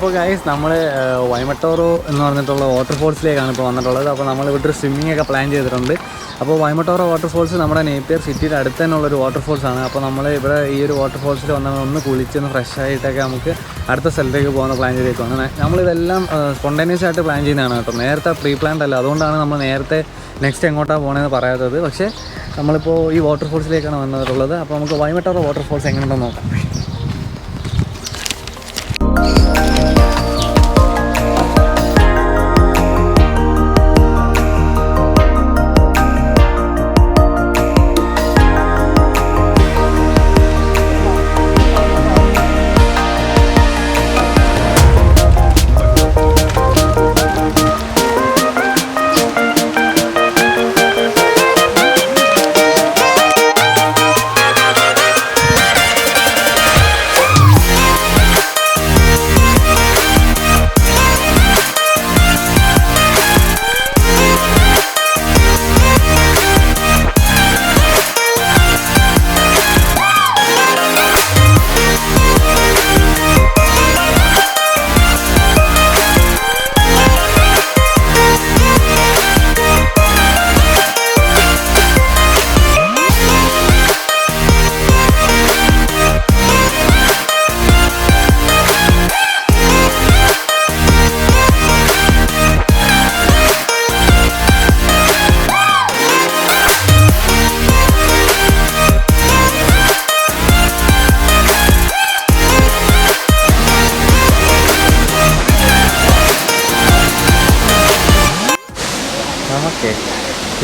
അപ്പോൾ ഗൈസ് നമ്മൾ വൈമട്ടോറോ എന്ന് പറഞ്ഞിട്ടുള്ള വാട്ടർഫോൾസിലേക്കാണ് ഇപ്പോൾ വന്നിട്ടുള്ളത്. അപ്പോൾ നമ്മൾ ഇവിടെ ഒരു സ്വിമ്മിംഗ് ഒക്കെ പ്ലാൻ ചെയ്തിട്ടുണ്ട്. അപ്പോൾ വൈമട്ടോറോ വാട്ടർഫോൾസ് നമ്മുടെ നേപ്പിയർ സിറ്റിയുടെ അടുത്ത് തന്നെയുള്ളൊരു വാട്ടർഫോൾസാണ്. അപ്പോൾ നമ്മൾ ഇവിടെ ഈ ഒരു വാട്ടർഫോൾസിൽ വന്നാൽ ഒന്ന് കുളിച്ചൊന്ന് ഫ്രഷ് ആയിട്ടൊക്കെ നമുക്ക് അടുത്ത സ്ഥലത്തേക്ക് പോകുന്ന പ്ലാൻ ചെയ്തേക്കുവാണ്. നമ്മളിതെല്ലാം സ്പോണ്ടേനിയസ് ആയിട്ട് പ്ലാൻ ചെയ്യുന്നതാണ് കേട്ടോ, നേരത്തെ പ്രീ പ്ലാൻഡ് അല്ല. അതുകൊണ്ടാണ് നമ്മൾ നേരത്തെ നെക്സ്റ്റ് എങ്ങോട്ടാണ് പോകണമെന്ന് പറയാത്തത്. പക്ഷേ നമ്മളിപ്പോൾ ഈ വാട്ടർഫോൾസിലേക്കാണ് വന്നിട്ടുള്ളത്. അപ്പോൾ നമുക്ക് വൈമട്ടോറോ വാട്ടർഫോൾസ് എങ്ങനെയുണ്ടെന്ന് നോക്കാം.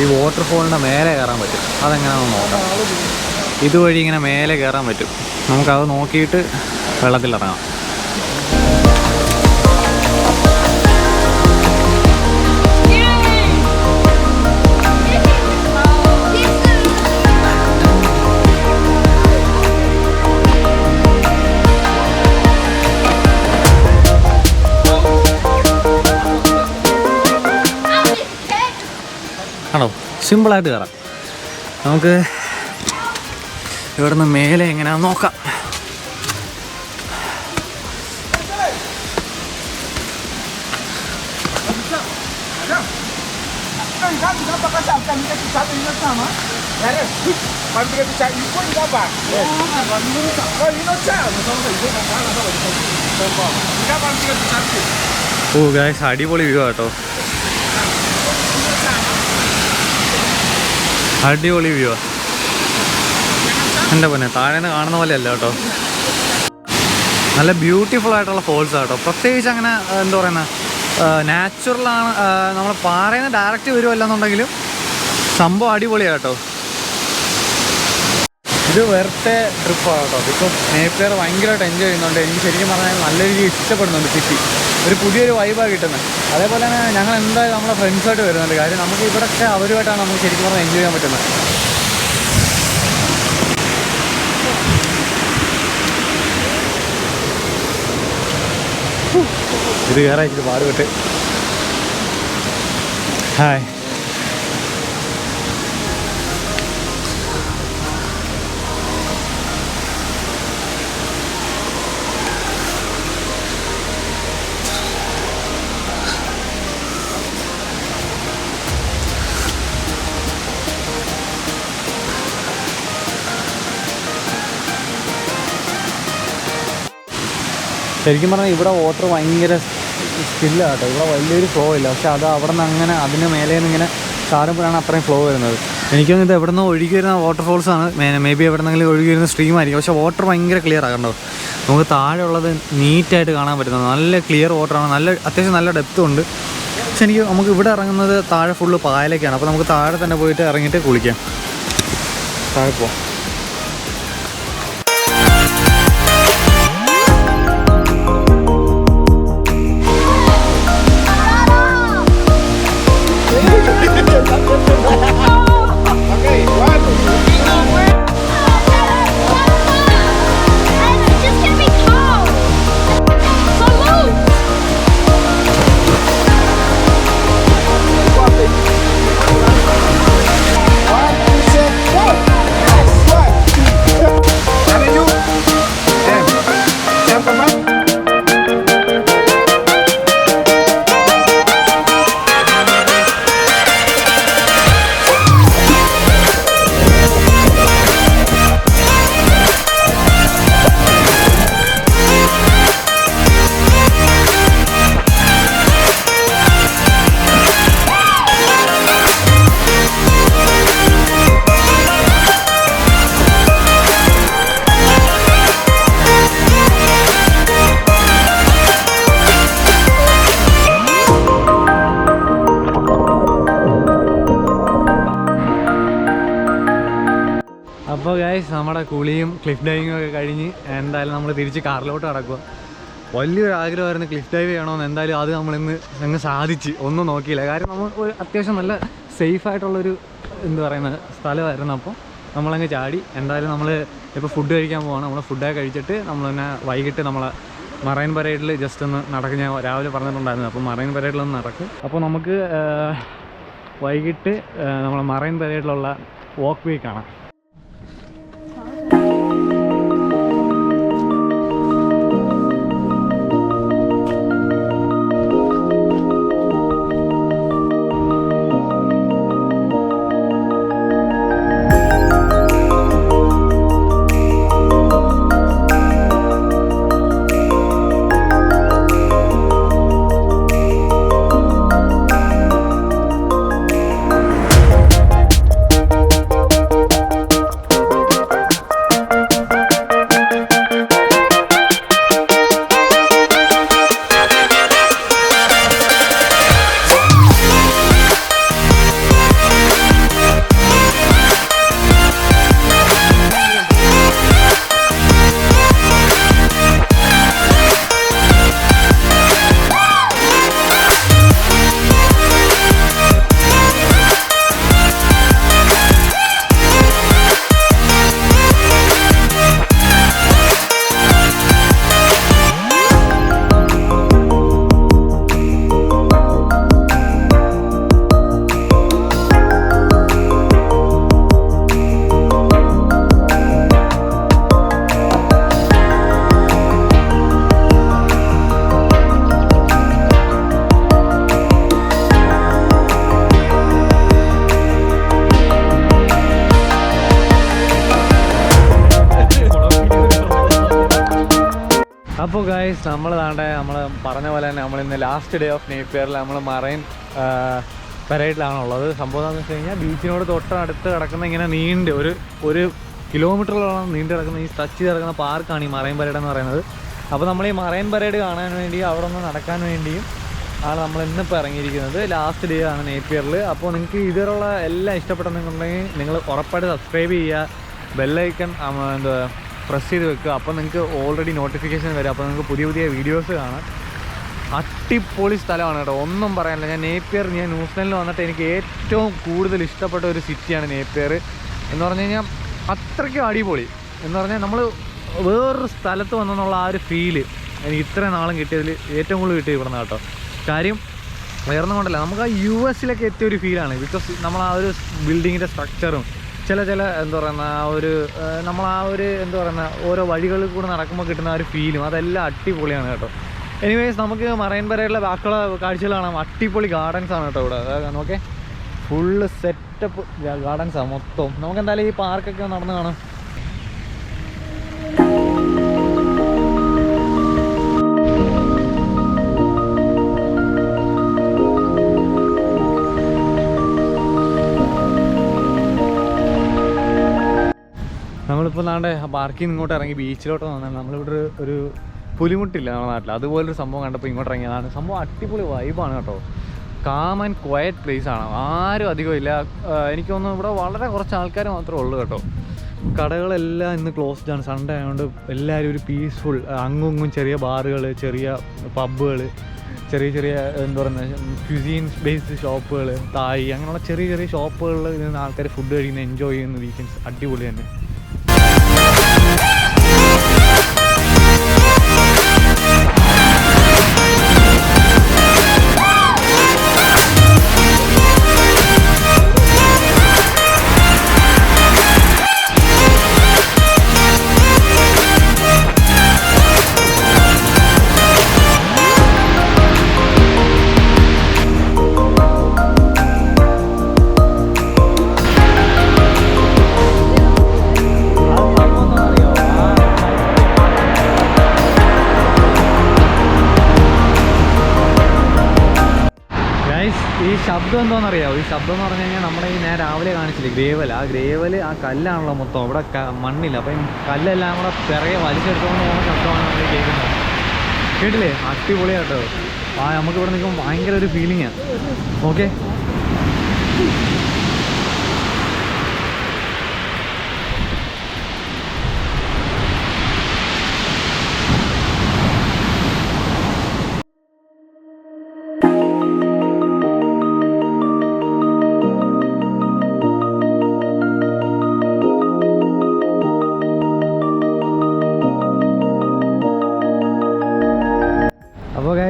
ഈ വാട്ടർഫോളിൻ്റെ മേലെ കയറാൻ പറ്റും. അതെങ്ങനെയാണെന്ന് നോക്കാം. ഇതുവഴി ഇങ്ങനെ മേലെ കയറാൻ പറ്റും. നമുക്കത് നോക്കിയിട്ട് വെള്ളത്തിലിറങ്ങാം. ആണോ, സിമ്പിളായിട്ട് കയറാം. നമുക്ക് ഇവിടുന്ന് മേലെ എങ്ങനെയാണെന്ന് നോക്കാം. ഓ ഗൈസ്, അടിപൊളി വ്യൂ കേട്ടോ, അടിപൊളി വ്യൂ. എൻ്റെ പൊന്നെ, താഴേന്ന് കാണുന്ന പോലെ അല്ല കേട്ടോ, നല്ല ബ്യൂട്ടിഫുൾ ആയിട്ടുള്ള ഫോൾസ് കേട്ടോ. പ്രത്യേകിച്ച് അങ്ങനെ എന്താ പറയുന്ന നാച്ചുറലാണ്. നമ്മൾ പാറയിൽ നിന്ന് ഡയറക്റ്റ് വരുമല്ലെന്നുണ്ടെങ്കിലും സംഭവം അടിപൊളിയാണ് കേട്ടോ. ഇത് വെറുതെ ട്രിപ്പാണ് കേട്ടോ. ബിക്കോസ് നേപ്പിയർ ഭയങ്കരമായിട്ട് എൻജോയ് ചെയ്യുന്നുണ്ട്. എനിക്ക് ശരിക്കും പറഞ്ഞാൽ നല്ല രീതിയിൽ ഇഷ്ടപ്പെടുന്നുണ്ട് സിറ്റി. ഒരു പുതിയൊരു വൈബാണ് കിട്ടുന്നത്. അതേപോലെ തന്നെ ഞങ്ങൾ എന്തായാലും നമ്മുടെ ഫ്രണ്ട്സായിട്ട് വരുന്നുണ്ട്. കാര്യം നമുക്ക് ഇവിടെയൊക്കെ അവരുമായിട്ടാണ് നമുക്ക് ശരിക്കും പറഞ്ഞാൽ എൻജോയ് ചെയ്യാൻ പറ്റുന്നത്. ഇത് കയറായിട്ട് പാടുപെട്ട്. ഹായ്, ശരിക്കും പറഞ്ഞാൽ ഇവിടെ വാട്ടർ ഭയങ്കര സ്റ്റില്ലാണ് കേട്ടോ. ഇവിടെ വലിയൊരു ഫ്ലോ ഇല്ല. പക്ഷെ അത് അവിടെ നിന്ന് അങ്ങനെ അതിന് മേലെ നിന്ന് ഇങ്ങനെ ചാടുമ്പോഴാണ് അത്രയും ഫ്ലോ വരുന്നത്. എനിക്കൊന്നും ഇത് എവിടെ നിന്ന് ഒഴുകി വരുന്ന വാട്ടർഫോൾസാണ്. മേ ബി എവിടെ നിന്നെങ്കിലും ഒഴുകി വരുന്ന സ്ട്രീമായിരിക്കും. പക്ഷേ വാട്ടർ ഭയങ്കര ക്ലിയർ ആകണ്ടോ. നമുക്ക് താഴെ ഉള്ളത് നീറ്റായിട്ട് കാണാൻ പറ്റുന്നത്. നല്ല ക്ലിയർ വാട്ടറാണ്. അത്യാവശ്യം നല്ല ഡെപ്തും ഉണ്ട്. പക്ഷെ നമുക്ക് ഇവിടെ ഇറങ്ങുന്നത് താഴെ ഫുള്ള് പായലേക്കാണ്. അപ്പോൾ നമുക്ക് താഴെ തന്നെ പോയിട്ട് ഇറങ്ങിയിട്ട് കുളിക്കാം. താഴെ പോവാം. അപ്പോൾ ഗൈസ് നമ്മുടെ കുളിയും ക്ലിഫ് ഡൈവിങ്ങും ഒക്കെ കഴിഞ്ഞ് എന്തായാലും നമ്മൾ തിരിച്ച് കാറിലോട്ട് നടക്കുക. വലിയൊരു ആഗ്രഹമായിരുന്നു ക്ലിഫ് ഡൈവ് ചെയ്യണമെന്ന്. എന്തായാലും അത് നമ്മളിന്ന് അങ്ങ് സാധിച്ച്. ഒന്നും നോക്കിയില്ല. കാര്യം നമ്മൾ ഒരു അത്യാവശ്യം നല്ല സേഫായിട്ടുള്ളൊരു എന്താ പറയുന്ന സ്ഥലമായിരുന്നു. അപ്പോൾ നമ്മളങ്ങ് ചാടി. എന്തായാലും നമ്മൾ ഇപ്പോൾ ഫുഡ് കഴിക്കാൻ പോവാണ്. നമ്മൾ ഫുഡൊക്കെ കഴിച്ചിട്ട് നമ്മൾ തന്നെ വൈകിട്ട് നമ്മളെ മറൈൻ പരേഡിൽ ജസ്റ്റ് ഒന്ന് നടക്കും. ഞാൻ രാവിലെ പറഞ്ഞിട്ടുണ്ടായിരുന്നു. അപ്പോൾ മറൈൻ പരേഡിലൊന്ന് നടക്കും. അപ്പോൾ നമുക്ക് വൈകിട്ട് നമ്മളെ മറൈൻ പരേഡിലുള്ള വാക്ക് വേ കാണാം. അപ്പോൾ ഗൈസ് നമ്മൾ പറഞ്ഞ പോലെ തന്നെ നമ്മളിന്ന് ലാസ്റ്റ് ഡേ ഓഫ് നേപ്പിയറിൽ നമ്മൾ മറൈൻ പരേഡിലാണുള്ളത്. സംഭവം എന്താണെന്ന് വെച്ച് കഴിഞ്ഞാൽ ബീച്ചിനോട് തൊട്ടടുത്ത് കിടക്കുന്ന ഇങ്ങനെ നീണ്ട് ഒരു കിലോമീറ്ററോളം നീണ്ടു കിടക്കുന്ന ഈ ടച്ച് ചെയ്ത് കിടക്കുന്ന പാർക്കാണ് ഈ മറൈൻ പരേഡ് എന്ന് പറയുന്നത്. അപ്പോൾ നമ്മൾ ഈ മറൈൻ പരേഡ് കാണാൻ വേണ്ടി അവിടെ നിന്ന് നടക്കാൻ വേണ്ടിയും ആണ് നമ്മൾ ഇന്നിപ്പോൾ ഇറങ്ങിയിരിക്കുന്നത്. ലാസ്റ്റ് ഡേ ആണ് നേപ്പിയറിൽ. അപ്പോൾ നിങ്ങൾക്ക് ഇതുവരെയുള്ള എല്ലാം ഇഷ്ടപ്പെട്ടെന്നുണ്ടെങ്കിൽ നിങ്ങൾ ഉറപ്പായിട്ട് സബ്സ്ക്രൈബ് ചെയ്യുക, ബെല്ലൈക്കൺ പ്രസ് ചെയ്ത് വെക്കുക. അപ്പോൾ നിങ്ങൾക്ക് ഓൾറെഡി നോട്ടിഫിക്കേഷൻ വരും. അപ്പോൾ നിങ്ങൾക്ക് പുതിയ പുതിയ വീഡിയോസ് കാണാം. അടിപൊളി സ്ഥലമാണ് കേട്ടോ, ഒന്നും പറയാനില്ല. ഞാൻ ന്യൂസിലൻഡിൽ വന്നിട്ട് എനിക്ക് ഏറ്റവും കൂടുതൽ ഇഷ്ടപ്പെട്ട ഒരു സിറ്റിയാണ് നേപ്പിയർ എന്ന് പറഞ്ഞു കഴിഞ്ഞാൽ. അത്രയ്ക്കും അടിപൊളി എന്ന് പറഞ്ഞാൽ നമ്മൾ വേറൊരു സ്ഥലത്ത് വന്നെന്നുള്ള ആ ഒരു ഫീല് എനിക്ക് ഇത്രയും നാളും കിട്ടിയതിൽ ഏറ്റവും കൂടുതൽ കിട്ടിയത് ഇവിടുന്ന് കേട്ടോ. കാര്യം വേറൊന്നും കൊണ്ടല്ല, നമുക്ക് ആ US-ലൊക്കെ എത്തിയ ഒരു ഫീലാണ്. ബിക്കോസ് നമ്മൾ ആ ഒരു ബിൽഡിങ്ങിൻ്റെ സ്ട്രക്ചറും ചില എന്താ പറയുന്ന എന്താ പറയുന്ന ഓരോ വഴികളിൽ കൂടെ നടക്കുമ്പോൾ കിട്ടുന്ന ആ ഒരു ഫീലും അതെല്ലാം അടിപൊളിയാണ് കേട്ടോ. എനിവേസ് നമുക്ക് മറൈൻ പരേഡിലെ ബാക്കിയുള്ള കാഴ്ചകൾ കാണാം. അടിപൊളി ഗാർഡൻസ് ആണ് കേട്ടോ ഇവിടെ. നോക്കേ, ഫുള്ള് സെറ്റപ്പ് ഗാർഡൻസാണ് മൊത്തം. നമുക്ക് എന്തായാലും ഈ പാർക്കൊക്കെ നടന്ന് കാണാം. നമ്മളിപ്പോൾ പാർക്കിൽ നിന്ന് ഇങ്ങോട്ട് ഇറങ്ങി ബീച്ചിലോട്ട് വന്നാൽ നമ്മളിവിടെ ഒരു പുലിമുട്ടില്ല നമ്മുടെ നാട്ടിൽ, അതുപോലൊരു സംഭവം കണ്ടപ്പോൾ ഇങ്ങോട്ട് ഇറങ്ങിയതാണ്. സംഭവം അടിപൊളി വൈബാണ് കേട്ടോ. കാം ആൻഡ് ക്വയറ്റ് പ്ലേസ് ആണ്, ആരും അധികം ഇല്ല. എനിക്ക് തോന്നുന്നു ഇവിടെ വളരെ കുറച്ച് ആൾക്കാർ മാത്രമേ ഉള്ളൂ കേട്ടോ. കടകളെല്ലാം ഇന്ന് ക്ലോസ്ഡ് ആണ്, സൺഡേ ആയതുകൊണ്ട് എല്ലാവരും ഒരു പീസ്ഫുൾ. അങ്ങും ചെറിയ ബാറുകൾ, ചെറിയ പബ്ബുകൾ, ചെറിയ എന്താ പറയുക ക്യുസീൻ ബേസ്ഡ് ഷോപ്പുകൾ, തായ്, അങ്ങനെയുള്ള ചെറിയ ഷോപ്പുകളിൽ നിന്ന് ആൾക്കാർ ഫുഡ് കഴിക്കുന്ന എൻജോയ് ചെയ്യുന്ന വീക്കെൻഡ്സ് അടിപൊളി തന്നെ. ഈ ശബ്ദം എന്താണെന്നറിയാമോ? ഈ ശബ്ദം എന്ന് പറഞ്ഞു കഴിഞ്ഞാൽ നമ്മുടെ ഞാൻ രാവിലെ കാണിച്ചില്ലേ ഗ്രേവൽ, ആ കല്ലാണല്ലോ മൊത്തം. ഇവിടെ മണ്ണില്ല, അപ്പം കല്ലെല്ലാം കൂടെ പിറകെ വലിച്ചെടുത്തുകൊണ്ട് പോകുന്ന ശബ്ദമാണ് നമ്മൾ കേൾക്കുന്നത്. കേട്ടില്ലേ? അടിപൊളിയാട്ടോ. നമുക്ക് ഇവിടെ നിൽക്കുമ്പോൾ ഭയങ്കര ഒരു ഫീലിങ്ങാണ്. ഓക്കെ,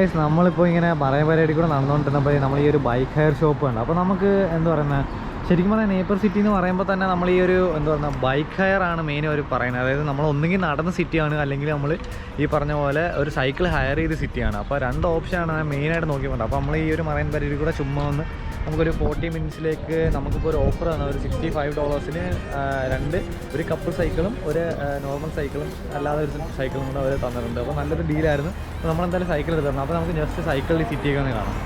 ഗൈസ് നമ്മളിപ്പോൾ ഇങ്ങനെ മറൈൻ കൂടെ നടന്നുകൊണ്ടിരുന്നപ്പോൾ നമ്മൾ ഈ ഒരു ബൈക്ക് ഹയർ ഷോപ്പ് ഉണ്ട്. അപ്പോൾ നമുക്ക് എന്താ പറയുന്നത്, ശരിക്കും പറഞ്ഞാൽ നേപ്പർ സിറ്റി എന്ന് പറയുമ്പോൾ തന്നെ നമ്മൾ ഈ ഒരു എന്താ പറയുക ബൈക്ക് ഹയർ ആണ് മെയിൻ അവർ പറയുന്നത്. അതായത് നമ്മൾ ഒന്നുകിൽ നടന്ന സിറ്റിയാണ്, അല്ലെങ്കിൽ നമ്മൾ ഈ പറഞ്ഞ പോലെ ഒരു സൈക്കിൾ ഹയർ ചെയ്ത് സിറ്റിയാണ്. അപ്പോൾ 2 ഓപ്ഷനാണ് മെയിനായിട്ട് നോക്കിക്കൊണ്ട്. അപ്പോൾ നമ്മൾ ഈ ഒരു മറൈൻ പരേഡിൽ കൂടെ ചുമ്മാ ഒന്ന് നമുക്കൊരു 40 മിനിറ്റ്സിലേക്ക് നമുക്കിപ്പോൾ ഒരു ഓഫർ ആണ്. ഒരു $65 ഒരു കപ്പിൾ സൈക്കിളും ഒരു നോർമൽ സൈക്കിളും അല്ലാതെ ഒരു സൈക്കിളും കൂടെ അവർ തന്നിട്ടുണ്ട്. അപ്പോൾ നല്ലൊരു ഡീലായിരുന്നു. അപ്പോൾ നമ്മളെന്തായാലും സൈക്കിൾ എടുത്തിട്ടുണ്ട്. അപ്പോൾ നമുക്ക് ജസ്റ്റ് സൈക്കിളിൽ സിറ്റി ഒക്കെ ഒന്ന് കാണാം.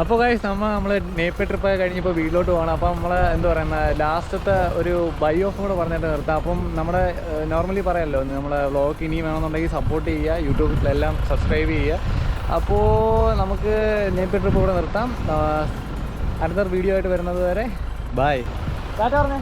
അപ്പോൾ ഗൈസ് നമ്മൾ നേപ്പിയർ ട്രിപ്പൊക്കെ കഴിഞ്ഞപ്പോൾ വീട്ടിലോട്ട് പോകണം. അപ്പോൾ നമ്മൾ എന്താ പറയുന്നത് ലാസ്റ്റത്തെ ഒരു ബൈ ഓഫ് കൂടെ പറഞ്ഞിട്ട് നിർത്താം. അപ്പം നമ്മുടെ നോർമലി പറയാമല്ലോ, നമ്മുടെ വ്ളോഗ് ഇനി വേണമെന്നുണ്ടെങ്കിൽ സപ്പോർട്ട് ചെയ്യുക, യൂട്യൂബിലെല്ലാം സബ്സ്ക്രൈബ് ചെയ്യുക. അപ്പോൾ നമുക്ക് നേപ്പിയർ ട്രിപ്പ് കൂടെ നിർത്താം. അടുത്തൊരു വീഡിയോ ആയിട്ട് വരുന്നത് വരെ ബൈ. ടാറ്റ പറഞ്ഞേ.